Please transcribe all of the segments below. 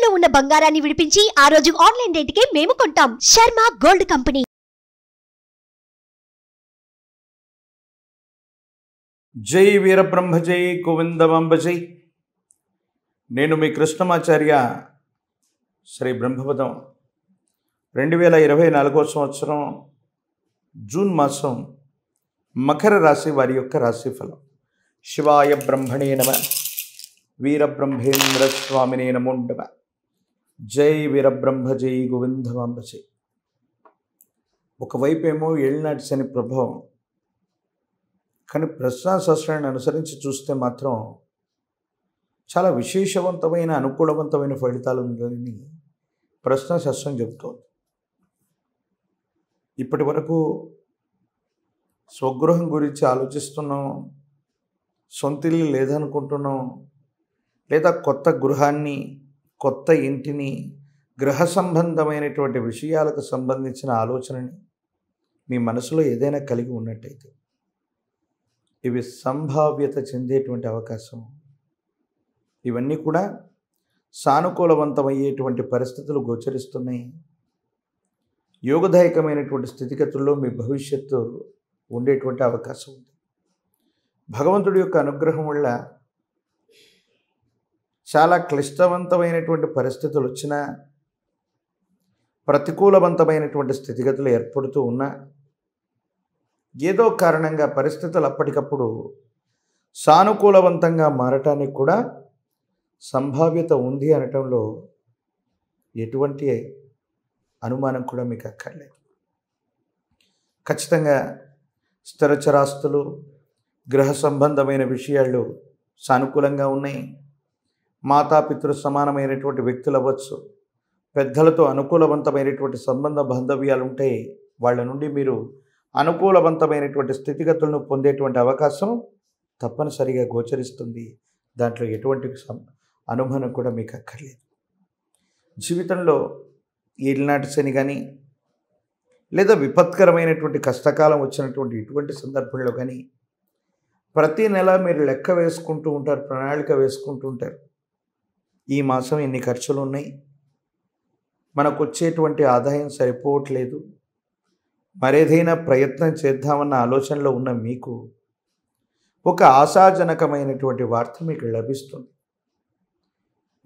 తాకట్టులో ఉన్న బంగారాన్ని విడిపించి ఆ రోజు ఆన్లైన్ రేటుకే మేము కొంటాం. Sharma gold company. జై వీరబ్రహ్మ జై గోవిందమాంబ జై. నేను మీ కృష్ణమాచార్య. శ్రీ బ్రహ్మపదం 2024 సంవత్సరం జూన్ మాసం మకర రాశి వారి యొక్క రాశిఫలం. శివాయ బ్రహ్మణే నమ. వీరబ్రహ్మేంద్ర స్వామినే నమో నమ. జై వీరబ్రహ్మ జై గోవిందమాంబ జై. ఒకవైపేమో ఏళ్ళనాటి శని ప్రభావం, కానీ ప్రశ్నాశాస్త్రాన్ని అనుసరించి చూస్తే మాత్రం చాలా విశేషవంతమైన అనుకూలవంతమైన ఫలితాలు ఉందని ప్రశ్నాశాస్త్రం చెబుతోంది. ఇప్పటి వరకు స్వగృహం గురించి ఆలోచిస్తున్నాం, సొంతిల్లు లేదనుకుంటున్నాం, లేదా కొత్త గృహాన్ని, కొత్త ఇంటిని, గృహ సంబంధమైనటువంటి విషయాలకు సంబంధించిన ఆలోచనని మీ మనసులో ఏదైనా కలిగి ఉన్నట్టయితే ఇవి సంభావ్యత చెందేటువంటి అవకాశం. ఇవన్నీ కూడా సానుకూలవంతమయ్యేటువంటి పరిస్థితులు గోచరిస్తున్నాయి. యోగదాయకమైనటువంటి స్థితిగతుల్లో మీ భవిష్యత్తు ఉండేటువంటి అవకాశం ఉంది. భగవంతుడి యొక్క అనుగ్రహం వల్ల చాలా క్లిష్టవంతమైనటువంటి పరిస్థితులు వచ్చినా, ప్రతికూలవంతమైనటువంటి స్థితిగతులు ఏర్పడుతూ ఉన్నా, ఏదో కారణంగా పరిస్థితులు అప్పటికప్పుడు సానుకూలవంతంగా మారటానికి కూడా సంభావ్యత ఉంది అనటంలో ఎటువంటి అనుమానం కూడా మీకు అక్కర్లేదు. ఖచ్చితంగా స్థిరచరాస్తులు, గృహ సంబంధమైన విషయాలు సానుకూలంగా ఉన్నాయి. మాతాపితృ సమానమైనటువంటి వ్యక్తులు అవ్వచ్చు, పెద్దలతో అనుకూలవంతమైనటువంటి సంబంధ బాంధవ్యాలు ఉంటాయి. వాళ్ళ నుండి మీరు అనుకూలవంతమైనటువంటి స్థితిగతులను పొందేటువంటి అవకాశం తప్పనిసరిగా గోచరిస్తుంది. దాంట్లో ఎటువంటి అనుమానం కూడా మీకు అక్కర్లేదు. జీవితంలో ఏలినాటి శని కానీ, లేదా విపత్కరమైనటువంటి కష్టకాలం వచ్చినటువంటి ఇటువంటి సందర్భంలో కానీ ప్రతి నెల మీరు లెక్క వేసుకుంటూ ఉంటారు, ప్రణాళిక వేసుకుంటూ ఉంటారు. ఈ మాసం ఎన్ని ఖర్చులు ఉన్నాయి, మనకు వచ్చేటువంటి ఆదాయం సరిపోవట్లేదు, మరేదైనా ప్రయత్నం చేద్దామన్న ఆలోచనలో ఉన్న మీకు ఒక ఆశాజనకమైనటువంటి వార్త మీకు లభిస్తుంది.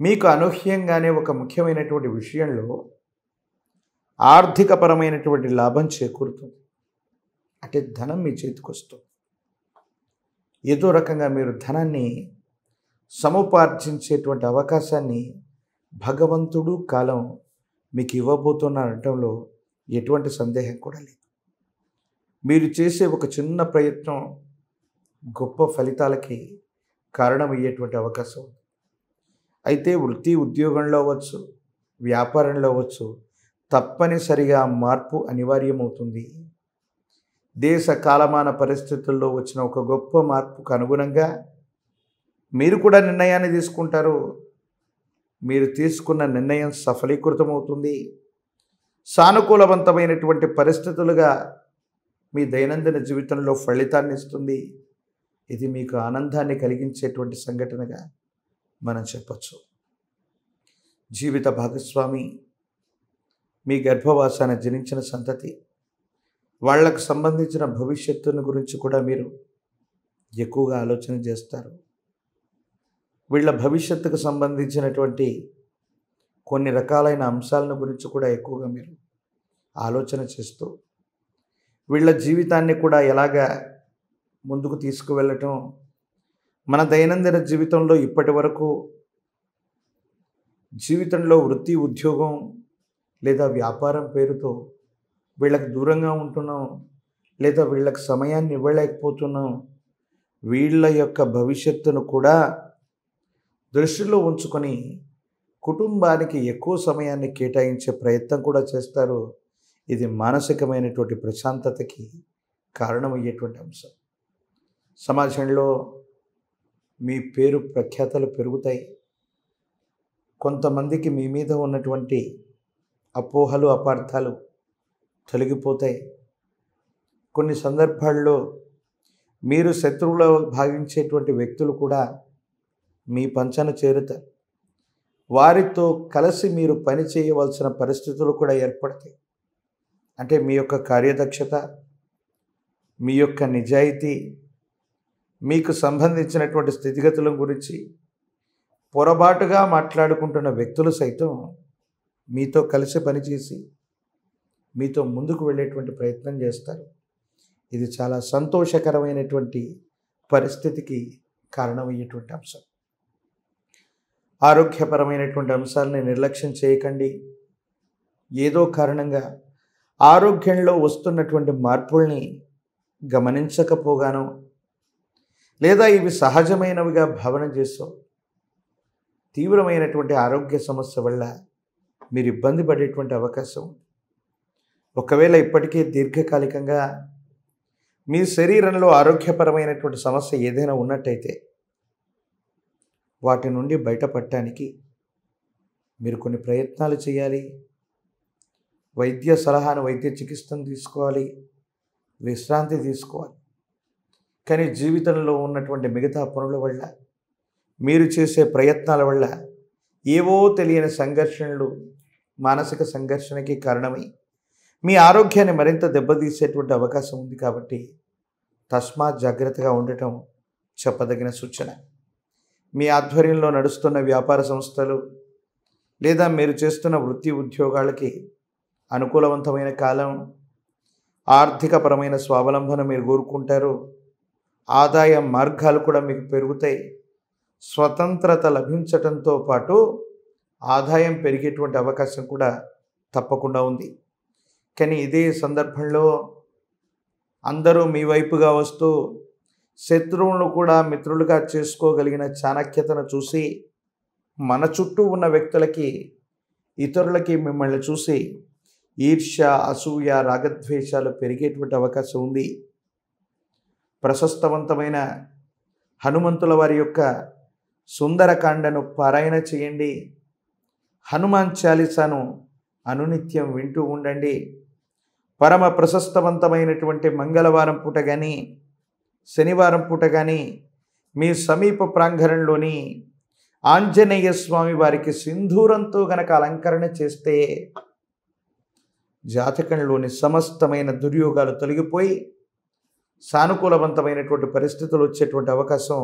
మీకు అనూహ్యంగానే ఒక ముఖ్యమైనటువంటి విషయంలో ఆర్థికపరమైనటువంటి లాభం చేకూరుతుంది. అంటే ధనం మీ చేతికి వస్తుంది. ఏదో రకంగా మీరు ధనాన్ని సముపార్జించేటువంటి అవకాశాన్ని భగవంతుడు, కాలం మీకు ఇవ్వబోతున్నారనటంలో ఎటువంటి సందేహం కూడా లేదు. మీరు చేసే ఒక చిన్న ప్రయత్నం గొప్ప ఫలితాలకి కారణమయ్యేటువంటి అవకాశం ఉంది. అయితే వృత్తి ఉద్యోగంలో అవ్వచ్చు, వ్యాపారంలో అవ్వచ్చు, తప్పనిసరిగా మార్పు అనివార్యమవుతుంది. దేశ కాలమాన పరిస్థితుల్లో వచ్చిన ఒక గొప్ప మార్పుకు అనుగుణంగా మీరు కూడా నిర్ణయాన్ని తీసుకుంటారు. మీరు తీసుకున్న నిర్ణయం సఫలీకృతమవుతుంది. సానుకూలవంతమైనటువంటి పరిస్థితులుగా మీ దైనందిన జీవితంలో ఫలితాన్ని ఇస్తుంది. ఇది మీకు ఆనందాన్ని కలిగించేటువంటి సంఘటనగా మనం చెప్పచ్చు. జీవిత భాగస్వామి, మీ గర్భవాసాన జనించిన సంతతి, వాళ్లకు సంబంధించిన భవిష్యత్తును గురించి కూడా మీరు ఎక్కువగా ఆలోచన చేస్తారు. వీళ్ళ భవిష్యత్తుకు సంబంధించినటువంటి కొన్ని రకాలైన అంశాలను గురించి కూడా ఎక్కువగా మీరు ఆలోచన చేస్తూ వీళ్ళ జీవితాన్ని కూడా ఎలాగా ముందుకు తీసుకువెళ్ళటం, మన దైనందిన జీవితంలో ఇప్పటి వరకు జీవితంలో వృత్తి ఉద్యోగం లేదా వ్యాపారం పేరుతో వీళ్ళకి దూరంగా ఉంటున్నాం, లేదా వీళ్ళకి సమయాన్ని ఇవ్వలేకపోతున్నాం. వీళ్ళ యొక్క భవిష్యత్తును కూడా దృష్టిలో ఉంచుకొని కుటుంబానికి ఎక్కువ సమయాన్ని కేటాయించే ప్రయత్నం కూడా చేస్తారు. ఇది మానసికమైనటువంటి ప్రశాంతతకి కారణమయ్యేటువంటి అంశం. సమాజంలో మీ పేరు ప్రఖ్యాతలు పెరుగుతాయి. కొంతమందికి మీ మీద ఉన్నటువంటి అపోహలు, అపార్థాలు తొలగిపోతాయి. కొన్ని సందర్భాల్లో మీరు శత్రువులో భావించేటువంటి వ్యక్తులు కూడా మీ పంచన చేరుతారు. వారితో కలిసి మీరు పని చేయవలసిన పరిస్థితులు కూడా ఏర్పడతాయి. అంటే మీ యొక్క కార్యదక్షత, మీ యొక్క నిజాయితీ, మీకు సంబంధించినటువంటి స్థితిగతుల గురించి పొరపాటుగా మాట్లాడుకుంటున్న వ్యక్తులు సైతం మీతో కలిసి పనిచేసి మీతో ముందుకు వెళ్ళేటువంటి ప్రయత్నం చేస్తారు. ఇది చాలా సంతోషకరమైనటువంటి పరిస్థితికి కారణమయ్యేటువంటి అంశం. ఆరోగ్యపరమైనటువంటి అంశాలని నిర్లక్ష్యం చేయకండి. ఏదో కారణంగా ఆరోగ్యంలో వస్తున్నటువంటి మార్పుల్ని గమనించకపోగానో లేదా ఇవి సహజమైనవిగా భావన చేసో తీవ్రమైనటువంటి ఆరోగ్య సమస్య వల్ల మీరు ఇబ్బంది పడేటువంటి అవకాశం ఉంది. ఒకవేళ ఇప్పటికే దీర్ఘకాలికంగా మీ శరీరంలో ఆరోగ్యపరమైనటువంటి సమస్య ఏదైనా ఉన్నట్టయితే వాటి నుండి బయటపడటానికి మీరు కొన్ని ప్రయత్నాలు చేయాలి. వైద్య సలహాను, వైద్య చికిత్సను తీసుకోవాలి, విశ్రాంతి తీసుకోవాలి. కానీ జీవితంలో ఉన్నటువంటి మిగతా పనుల వల్ల, మీరు చేసే ప్రయత్నాల వల్ల ఏవో తెలియని సంఘర్షణలు మానసిక సంఘర్షణకి కారణమై మీ ఆరోగ్యాన్ని మరింత దెబ్బతీసేటువంటి అవకాశం ఉంది. కాబట్టి తస్మాత్ జాగ్రత్తగా ఉండటం చెప్పదగిన సూచన. మీ ఆధ్వర్యంలో నడుస్తున్న వ్యాపార సంస్థలు లేదా మీరు చేస్తున్న వృత్తి ఉద్యోగాలకి అనుకూలవంతమైన కాలం. ఆర్థికపరమైన స్వావలంబన మీరు కోరుకుంటారు. ఆదాయ మార్గాలు కూడా మీకు పెరుగుతాయి. స్వతంత్రత లభించటంతో పాటు ఆదాయం పెరిగేటువంటి అవకాశం కూడా తప్పకుండా ఉంది. కానీ ఇదే సందర్భంలో అందరూ మీ వైపుగా వస్తూ శత్రువులను కూడా మిత్రులుగా చేసుకోగలిగిన చాణక్యతను చూసి మన చుట్టూ ఉన్న వ్యక్తులకి, ఇతరులకి మిమ్మల్ని చూసి ఈర్ష్య, అసూయ, రాగద్వేషాలు పెరిగేటువంటి అవకాశం ఉంది. ప్రశస్తవంతమైన హనుమంతుల వారి యొక్క సుందరకాండను పారాయణ చేయండి. హనుమాన్ చాలీసాను అనునిత్యం వింటూ ఉండండి. పరమ ప్రశస్తవంతమైనటువంటి మంగళవారం పూట కానీ శనివారం పూట కానీ మీ సమీప ప్రాంగణంలోని ఆంజనేయ స్వామి వారికి సింధూరంతో గనక అలంకరణ చేస్తే జాతకంలోని సమస్తమైన దుర్యోగాలు తొలగిపోయి సానుకూలవంతమైనటువంటి పరిస్థితులు వచ్చేటువంటి అవకాశం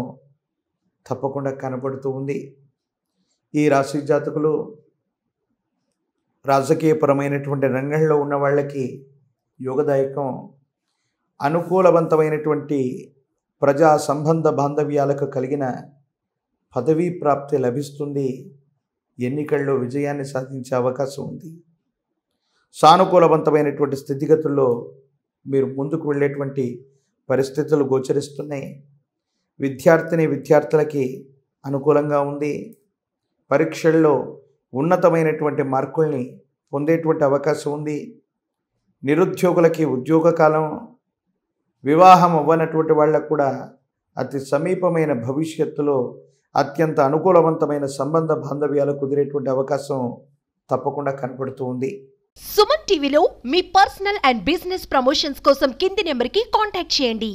తప్పకుండా కనబడుతూ ఉంది. ఈ రాశి జాతకులు రాజకీయపరమైనటువంటి రంగంలో ఉన్న వాళ్ళకి యోగదాయకం. అనుకూలవంతమైనటువంటి ప్రజా సంబంధ బాంధవ్యాలకు కలిగిన పదవీ ప్రాప్తి లభిస్తుంది. ఎన్నికల్లో విజయాన్ని సాధించే అవకాశం ఉంది. సానుకూలవంతమైనటువంటి స్థితిగతుల్లో మీరు ముందుకు వెళ్ళేటువంటి పరిస్థితులు గోచరిస్తున్నాయి. విద్యార్థులకి అనుకూలంగా ఉంది. పరీక్షల్లో ఉన్నతమైనటువంటి మార్కుల్ని పొందేటువంటి అవకాశం ఉంది. నిరుద్యోగులకి ఉద్యోగ కాలం, వివాహం అవ్వనటువంటి వాళ్ళకు కూడా అతి సమీపమైన భవిష్యత్తులో అత్యంత అనుకూలవంతమైన సంబంధ బాంధవ్యాలు కుదిరేటువంటి అవకాశం తప్పకుండా కనపడుతూ ఉంది. సుమన్ టీవీలో మీ పర్సనల్ అండ్ బిజినెస్ ప్రమోషన్స్ కోసం కింది నెంబర్కి కాంటాక్ట్ చేయండి.